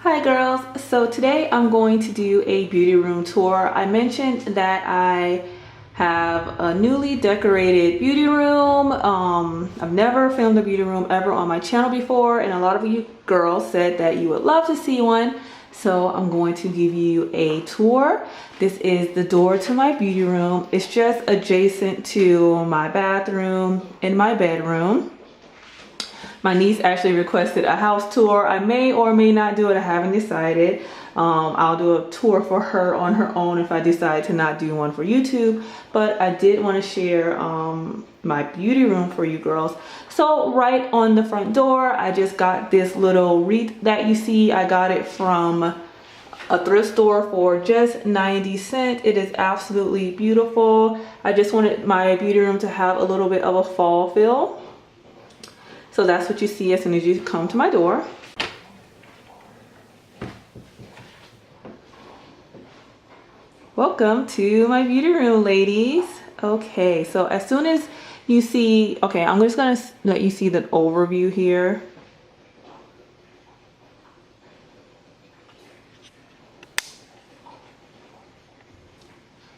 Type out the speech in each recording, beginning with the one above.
Hi girls, so today I'm going to do a beauty room tour. I mentioned that I have a newly decorated beauty room. I've never filmed a beauty room ever on my channel before, and a lot of you girls said that you would love to see one. So I'm going to give you a tour. This is the door to my beauty room. It's just adjacent to my bathroom and my bedroom. My niece actually requested a house tour. I may or may not do it. I haven't decided. I'll do a tour for her on her own if I decide to not do one for YouTube. But I did want to share my beauty room for you girls. So right on the front door, I just got this little wreath that you see. I got it from a thrift store for just 90 cents. It is absolutely beautiful. I just wanted my beauty room to have a little bit of a fall feel. So that's what you see as soon as you come to my door. Welcome to my beauty room, ladies. Okay, so as soon as you see, okay, I'm just gonna let you see the overview here.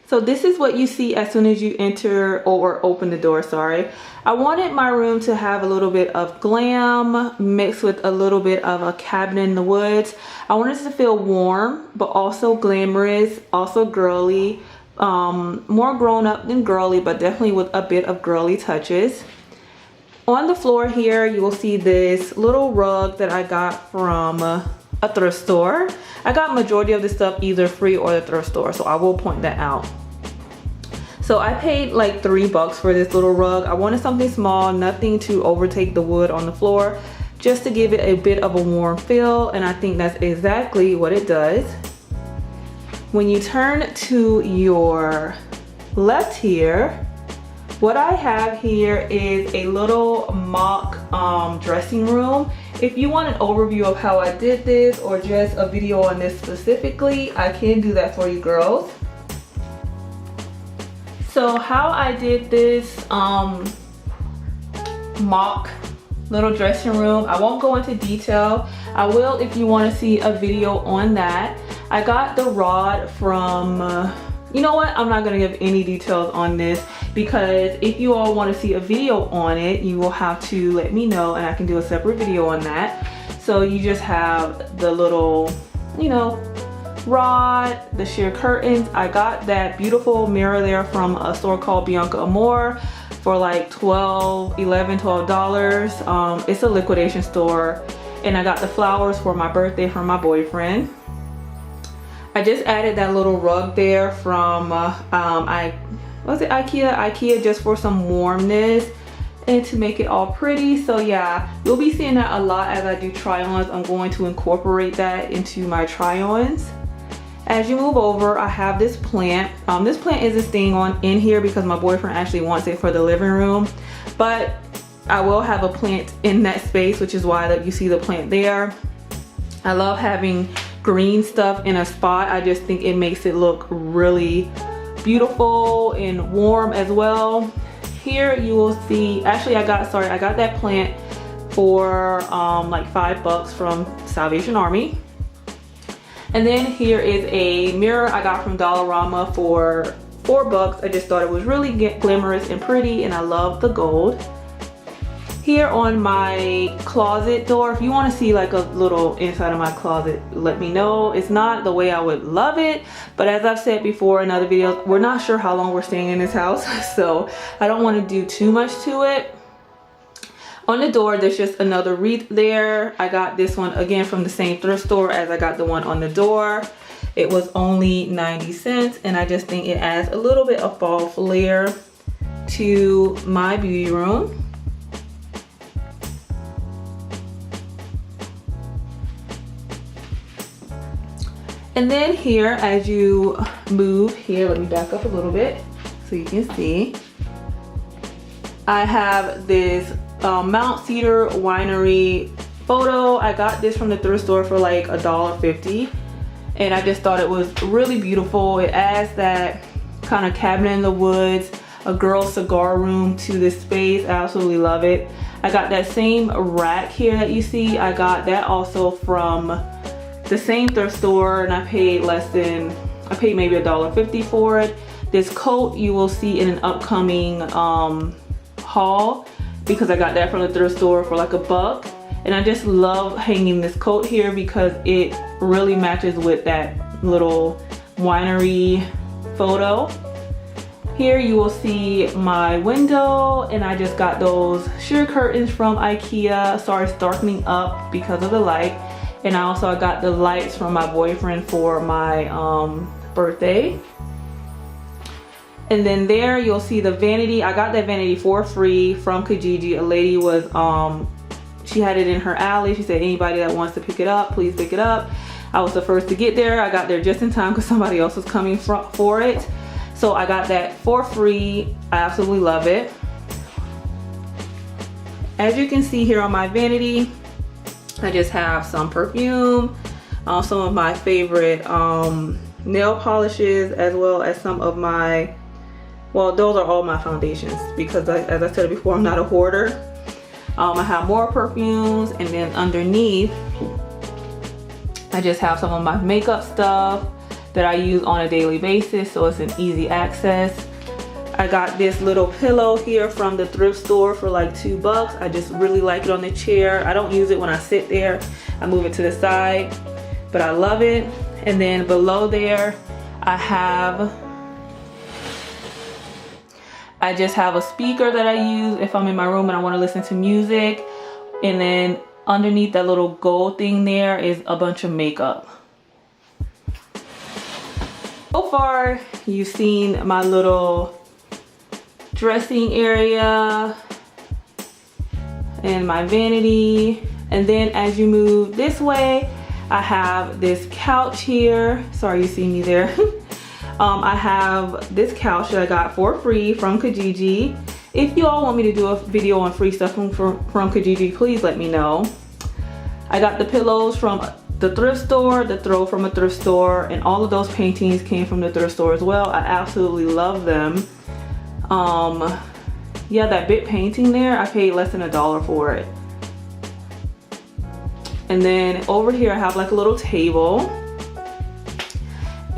So this is what you see as soon as you enter or open the door, sorry. I wanted my room to have a little bit of glam mixed with a little bit of a cabin in the woods. I wanted it to feel warm, but also glamorous, also girly, more grown up than girly, but definitely with a bit of girly touches. On the floor here, you will see this little rug that I got from a thrift store. I got majority of this stuff either free or the thrift store, so I will point that out. So I paid like $3 for this little rug. I wanted something small, nothing to overtake the wood on the floor, just to give it a bit of a warm feel, and I think that's exactly what it does. When you turn to your left here, what I have here is a little mock dressing room. If you want an overview of how I did this or just a video on this specifically, I can do that for you girls. So how I did this mock little dressing room, I won't go into detail. I will if you want to see a video on that. I got the rod from, you know what, I'm not going to give any details on this, because if you all want to see a video on it, you will have to let me know and I can do a separate video on that. So you just have the little, you know, rod, the sheer curtains. I got that beautiful mirror there from a store called Bianca Amore for like $12. It's a liquidation store, and I got the flowers for my birthday from my boyfriend. I just added that little rug there from IKEA just for some warmness and to make it all pretty. So yeah, you'll be seeing that a lot as I do try-ons. I'm going to incorporate that into my try-ons. As you move over, I have this plant. This plant isn't staying in here because my boyfriend actually wants it for the living room, but I will have a plant in that space, which is why you see the plant there. I love having green stuff in a spot. I just think it makes it look really beautiful and warm as well. Here you will see, actually I got that plant for like $5 from Salvation Army. And then here is a mirror I got from Dollarama for $4. I just thought it was really glamorous and pretty, and I love the gold. Here on my closet door, if you want to see like a little inside of my closet, let me know. It's not the way I would love it, but as I've said before in other videos, we're not sure how long we're staying in this house, so I don't want to do too much to it. On the door, there's just another wreath there. I got this one again from the same thrift store as I got the one on the door. It was only 90 cents, and I just think it adds a little bit of fall flair to my beauty room. And then here, as you move here, let me back up a little bit so you can see. I have this Mount Cedar Winery photo. I got this from the thrift store for like $1.50, and I just thought it was really beautiful. It adds that kind of cabin in the woods, a girl cigar room to this space. I absolutely love it. I got that same rack here that you see. I got that also from the same thrift store, and I paid maybe $1.50 for it. This coat you will see in an upcoming haul, because I got that from the thrift store for like $1. And I just love hanging this coat here because it really matches with that little winery photo. Here you will see my window, and I just got those sheer curtains from IKEA. Sorry, it's darkening up because of the light. And I got the lights from my boyfriend for my birthday. And then there you'll see the vanity. I got that vanity for free from Kijiji. A lady was, she had it in her alley. She said anybody that wants to pick it up, please pick it up. I was the first to get there. I got there just in time because somebody else was coming for it. So I got that for free. I absolutely love it. As you can see here on my vanity, I just have some perfume, some of my favorite nail polishes, as well as some of my, well, those are all my foundations because as I said before, I'm not a hoarder. I have more perfumes, and then underneath, I just have some of my makeup stuff that I use on a daily basis, so it's an easy access. I got this little pillow here from the thrift store for like $2. I just really like it on the chair. I don't use it when I sit there. I move it to the side, but I love it. And then below there, I just have a speaker that I use if I'm in my room and I want to listen to music. And then underneath that little gold thing there is a bunch of makeup. So far, you've seen my little dressing area and my vanity. And then as you move this way, I have this couch here. Sorry you see me there. I have this couch that I got for free from Kijiji. If you all want me to do a video on free stuff from Kijiji, please let me know. I got the pillows from the thrift store, the throw from a thrift store, and all of those paintings came from the thrift store as well. I absolutely love them. Yeah, that bit painting there, I paid less than $1 for it. And then over here I have like a little table,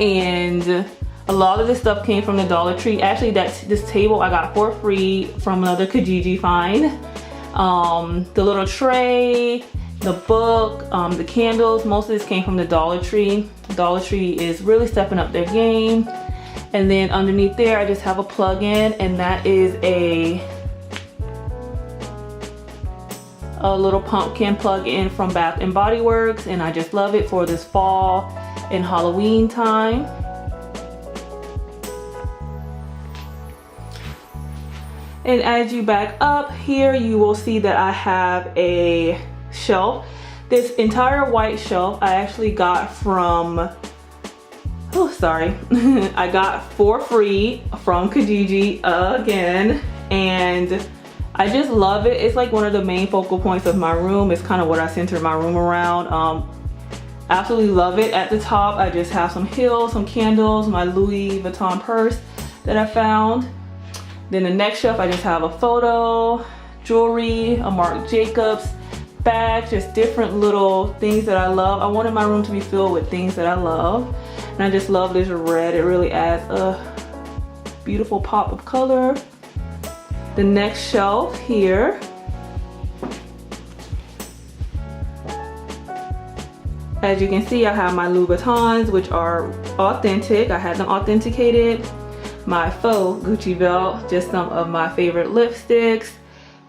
and a lot of this stuff came from the Dollar Tree. Actually, this table I got for free from another Kijiji find. The little tray, the book, the candles, most of this came from the Dollar Tree. Dollar Tree is really stepping up their game. And then underneath there, I just have a plug-in, and that is a little pumpkin plug-in from Bath and Body Works, and I just love it for this fall and Halloween time. And as you back up here, you will see that I have a shelf. This entire white shelf I actually got from, I got for free from Kijiji again, and I just love it. It's like one of the main focal points of my room. It's kind of what I center my room around. Absolutely love it. At the top, I just have some heels, some candles, my Louis Vuitton purse that I found. Then the next shelf, I just have a photo, jewelry, a Marc Jacobs bag, just different little things that I love. I wanted my room to be filled with things that I love. And I just love this red. It really adds a beautiful pop of color. The next shelf here, as you can see, I have my Louis Vuittons, which are authentic. I had them authenticated. My faux Gucci belt, just some of my favorite lipsticks,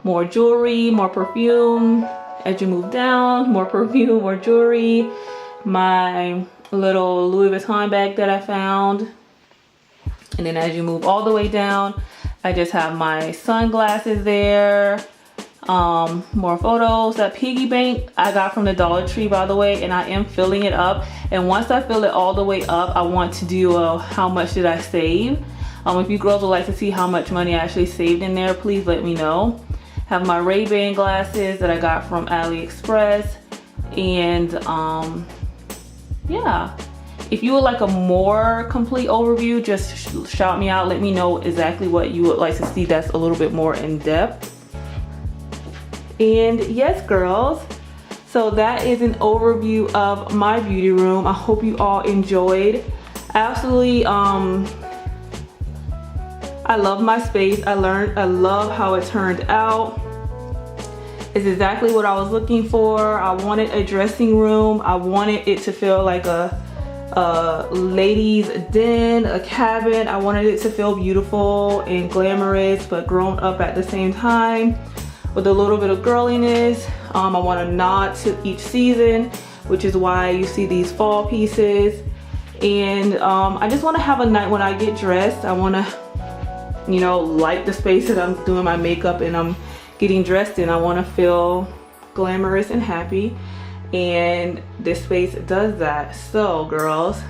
more jewelry, more perfume. As you move down, more perfume, more jewelry. My little Louis Vuitton bag that I found. And then as you move all the way down, I just have my sunglasses there. More photos. That piggy bank I got from the Dollar Tree, by the way, and I am filling it up. And once I fill it all the way up, I want to do a how much did I save. If you girls would like to see how much money I actually saved in there, please let me know. Have my Ray-Ban glasses that I got from AliExpress. And yeah, if you would like a more complete overview, just shout me out. Let me know exactly what you would like to see that's a little bit more in depth. And yes, girls, So that is an overview of my beauty room. I hope you all enjoyed. Absolutely, I love my space. I love how it turned out. It's exactly what I was looking for. I wanted a dressing room. I wanted it to feel like a ladies' den, a cabin. I wanted it to feel beautiful and glamorous, but grown up at the same time with a little bit of girliness. I want to nod to each season, which is why you see these fall pieces. And I just want to have a night when I get dressed. I want to, you know, like the space that I'm doing my makeup and I'm getting dressed in. I want to feel glamorous and happy, and this space does that. So girls,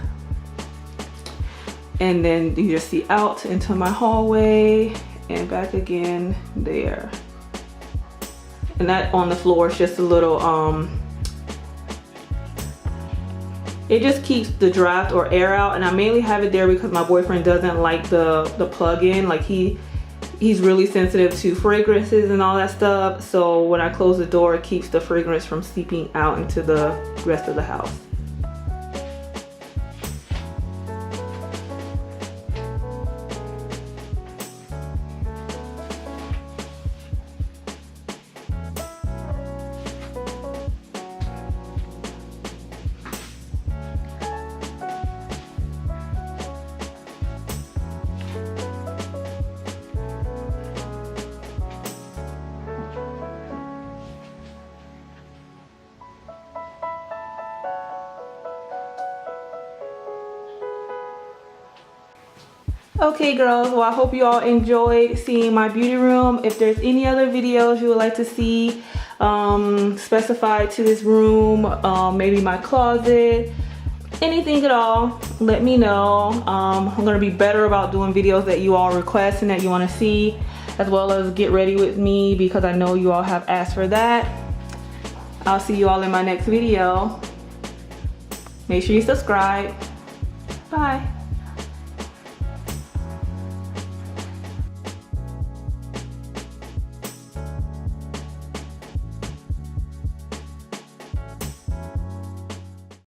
and then you just see out into my hallway and back again there. And that on the floor is just a little it just keeps the draft or air out, and I mainly have it there because my boyfriend doesn't like the plug-in. Like he's really sensitive to fragrances and all that stuff, so when I close the door, it keeps the fragrance from seeping out into the rest of the house. Okay girls, well I hope you all enjoyed seeing my beauty room. If there's any other videos you would like to see specified to this room, maybe my closet, anything at all, let me know. I'm gonna be better about doing videos that you all request and that you want to see, as well as get ready with me, because I know you all have asked for that. I'll see you all in my next video. Make sure you subscribe. Bye.